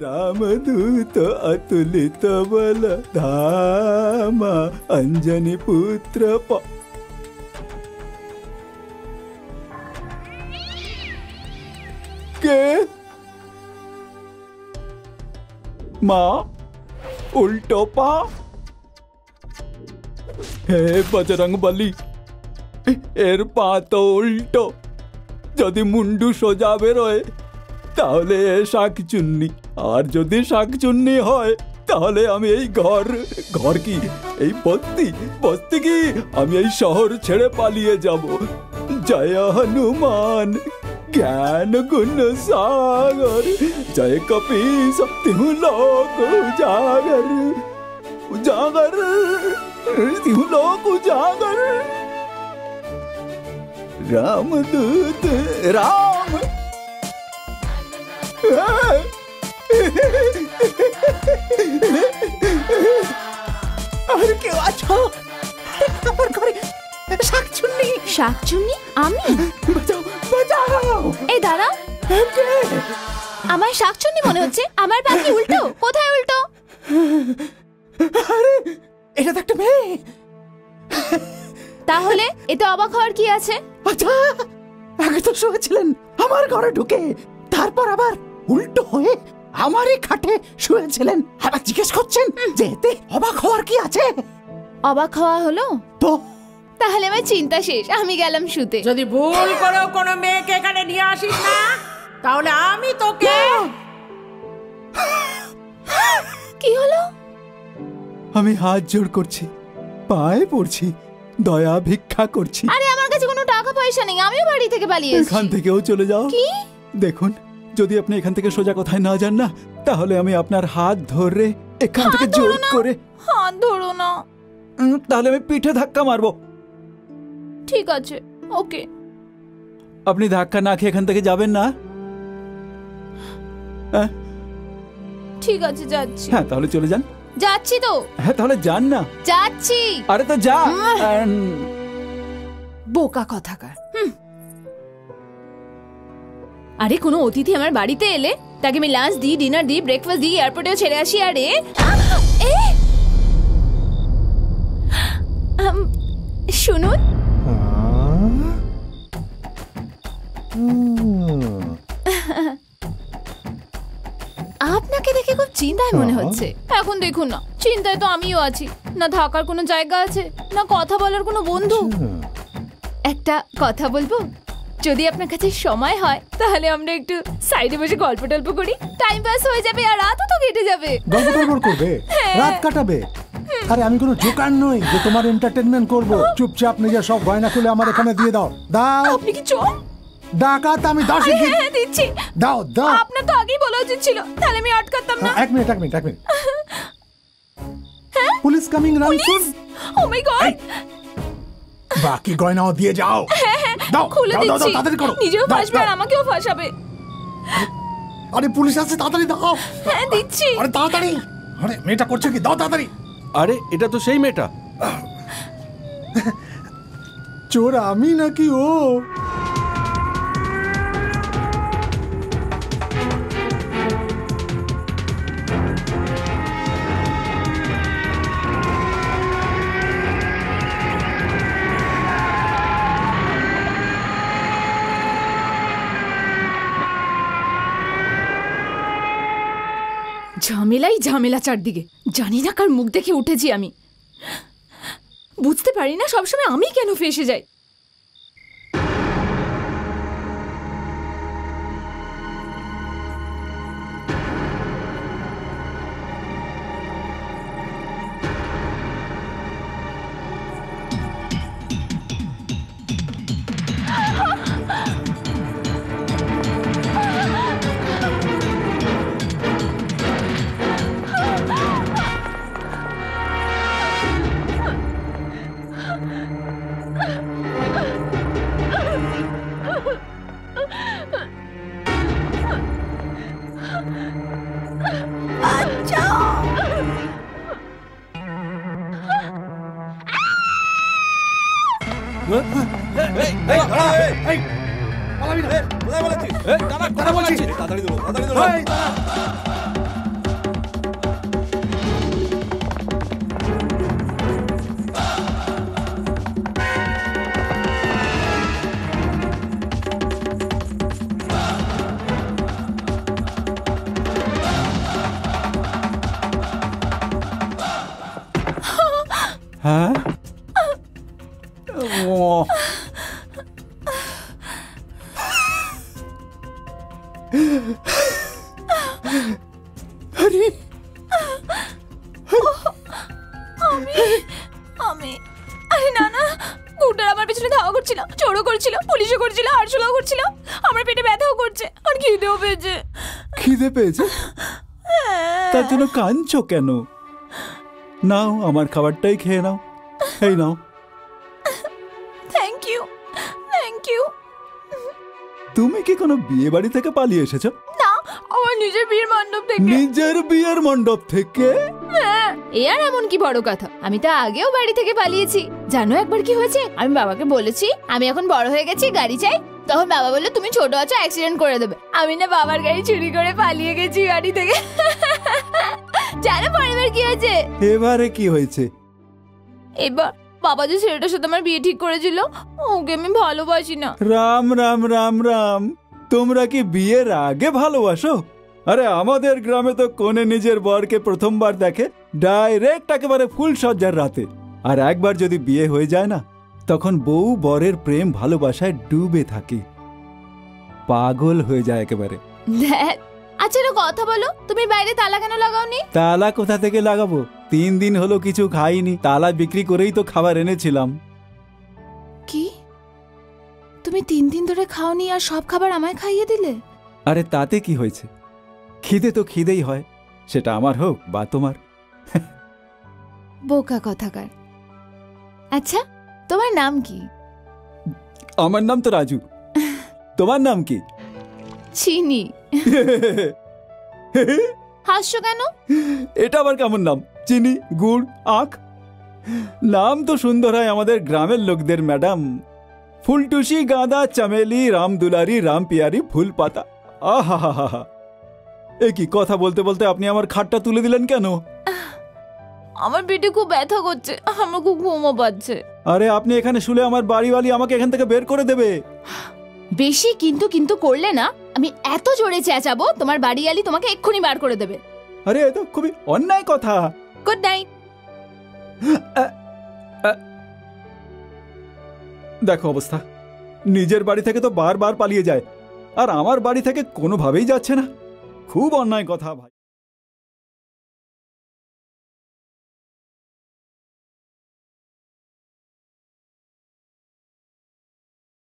रामदूत अतुलित बल धामा अंजनी पुत्र के माँ उल्टो पा हे बजरंग बली एर पा तो उल्टो যদি মুন্ডু সোজা বেরোয় তাহলে শাকচুন্নি, আর যদি শাকচুন্নি হয় তাহলে আমি এই ঘর কি এই বস্তি কি আমি এই শহর ছেড়ে পালিয়ে যাব। জয় হনুমান জ্ঞান গুণ সাগর, জয় কপীশ তিহু লোক উজাগর, উজাগর তিহু লোক উজাগর। रामदूत राम আর কেউ আছো আমার ঘরে? শাকচুন্নি শাকচুন্নি আমি? বাঁচাও বাঁচাও। এই দাঁড়াও, আমার শাকচুন্নি মনে হচ্ছে। আমার পা কি উল্টো? কোথায় উল্টো? আরে এটা তো একটা মেয়ে। তাহলে এতে অবাক হওয়ার কি আছে? আচ্ছা আগে তো শুয়েছিলেন আমার ঘরে ঢুকে, তারপর আবার উল্টো হয়ে আমারই খাটে শুয়েছিলেন, আবার জিজ্ঞেস করছেন যে এতে অবাক হওয়ার কি আছে? অবাক হওয়া হলো তো? তাহলে আমার চিন্তা শেষ, আমি গেলাম শুতে। যদি ভুল করেও কোনো মেয়েকে এখানে নিয়ে আসিস না তাহলে আমি তোকে। কি হলো? আমি হাত জোড় করছি, পায়ে পড়ছি, দয়া ভিক্ষা করছি। আরে আমার কাছে কোনো টাকা পয়সা নেই, আমিও বাড়ি থেকে পালিয়ে এসেছি। এখান থেকেও চলে যাও। কি? দেখুন যদি আপনি এখান থেকে সোজা কোথায় না যান না তাহলে আমি আপনার হাত ধরে এখান থেকে জোর করে। হাত ধরো না। তাহলে আমি পিঠে ধাক্কা মারবো। ঠিক আছে, ওকে। আপনি ধাক্কা না খেয়ে এখান থেকে যাবেন না? ঠিক আছে যাচ্ছি। হ্যাঁ তাহলে চলে যান। যাচ্ছি তো। হ্যাঁ তাহলে যান না। যাচ্ছি। আরে তো যা। বোকা কথাকার। আরে কোনো অতিথি আমার বাড়িতে এলে তাকে আমি লাঞ্চ দিই, ডিনার দিই, ব্রেকফাস্ট দিই, এয়ারপোর্টেও ছেড়ে আসি। আরে শুনুন, আপনাকে দেখে খুব চিন্তায় মনে হচ্ছে। এখন দেখুন না, চিন্তায় তো আমিও আছি। না থাকার কোনো জায়গা আছে, না কথা বলার কোনো বন্ধু। একটা কথা বলবো? যদি আপনার কাছে সময় হয় তাহলে আমরা একটু সাইডে বসে গল্প টল্প করি, টাইম পাস হয়ে যাবে আর রাতও তো কেটে যাবে। গল্প করবে, রাত কাটাবে। আরে আমি কোনো জোকার নই যে তোমার এন্টারটেইনমেন্ট করব। চুপচাপ নিজের সব গয়না খুলে আমার এখানে দিয়ে দাও। দাও। আপনি কি চোর? ডাকাত আমি। 10 হ্যাঁ দিচ্ছি। দাও দাও। আপনার তো আগেই বলা উচিত ছিল, তাহলে আমি আটকাতাম না। এক মিনিট পুলিশ কামিং রান সুন। ও মাই গড। বাকি গয়নাও দিয়ে যাও। দাও খুলে দাও দিচ্ছি। তাড়াতাড়ি করো। নিজেও ফাঁসবে আর আমাকেও ফাঁসাবে। আরে পুলিশ আসছে, তাড়াতাড়ি দাও। হ্যাঁ দিচ্ছি। আরে তাড়াতাড়ি। আরে মেয়েটা করছে কি? দাও তাড়াতাড়ি। আরে এটা তো সেই মেয়েটা। চোর আমি নাকি ও? ঝামেলাই ঝামেলা চারদিকে। জানি না কার মুখ দেখে উঠেছি আমি। বুঝতে পারি না সবসময় আমি কেন ফেঁসে যাই। হ্যাঁ ও আরে আমি আরে না না, গুড্ডার আমার পেছনে ধাওয়া করছিল, চোরও করছিল, পুলিশও করছিল, আরশোলাও করছিল। আমার পেটে ব্যথাও করছে আর খিদেও পেয়েছে। খিদে পেয়েছে? তার জন্য কাঁদছো কেন? নাও আমার খাবারটাই খেয়ে নাও। এই নাও। Thank you, thank you. তুমি কি কোনো বিয়ে বাড়ি থেকে পালিয়ে এসেছো? না, আমার নিজের বিয়ের মণ্ডপ থেকে। নিজের বিয়ের মণ্ডপ থেকে? হ্যাঁ, এ আর এমন কি বড় কথা, আমি তো আগেও বাড়ি থেকে পালিয়েছি। জানো একবার কি হয়েছে? আমি বাবাকে বলেছি আমি এখন বড় হয়ে গেছি, গাড়ি চাই। তখন বাবা বললো তুমি ছোট আছো, অ্যাক্সিডেন্ট করে দেবে। আমি না বাবার গাড়ি চুরি করে পালিয়ে গেছি গাড়ি থেকে। জানো পরের কি হয়েছে? এবারে কি হয়েছে? এবার বাবা যে ছেলেটার সাথে আমার বিয়ে ঠিক করেছিল, ওকে আমি ভালোবাসি না। রাম রাম রাম রাম, তোমরা কি বিয়ের আগে ভালোবাসো? আরে আমাদের গ্রামে তো কোনে নিজের বরকে প্রথমবার দেখে ডাইরেক্ট একেবারে ফুল সজ্জার রাতে। আর একবার যদি বিয়ে হয়ে যায় না, তখন বউ বরের প্রেম ভালোবাসায় ডুবে থাকে, পাগল হয়ে যায় একেবারে। আচ্ছা একটা কথা বলো, তুমি বাইরে তালা কেন লাগাওনি? তালা কোথা থেকে লাগাবো? 3 দিন হলো কিছু খাইনি, তালা বিক্রি করেই তো খাবার এনেছিলাম। কি, তুমি 3 দিন ধরে খাওনি আর সব খাবার আমায় খাইয়ে দিলে? আরে তাতে কি হয়েছে? খিদে তো খিদেই হয়, সেটা আমার হোক বা তোমার। বোকা কথাকার। আচ্ছা তোমার নাম কি? আমার নাম তো রাজু। তোমার নাম কি? চিনি। হাসছো কেন? এটা আবার কেমন নাম? চিনি, গুড়, আখ। নাম তো সুন্দর হয় আমাদের গ্রামের লোকদের ম্যাডাম। ফুলটুসি, গাঁদা, চামেলি, রাম দুলারি, রাম পিয়ারি, ফুল পাতা। আহা হা হা হা। এ কি কথা বলতে বলতে আপনি আমার খাটটা তুলে দিলেন কেন? আমার পেটে খুব ব্যথা করছে, আমার খুব ঘুমও পাচ্ছে। আরে আপনি এখানে শুলে আমার বাড়িওয়ালি আমাকে এখান থেকে বের করে দেবে। বেশি কিন্তু কিন্তু করলে না, আমি এত জোরে চেঁচাবো তোমার বাড়িওয়ালি তোমাকে এক্ষুনি বার করে দেবে। আরে এ তো খুবই অন্যায় কথা। Good night. দেখো অবস্থা, নিজের বাড়ি থেকে তো বারবার পালিয়ে যায়, আর আমার বাড়ি থেকে কোনোভাবেই যাচ্ছে না। খুব অন্যায় কথা ভাই।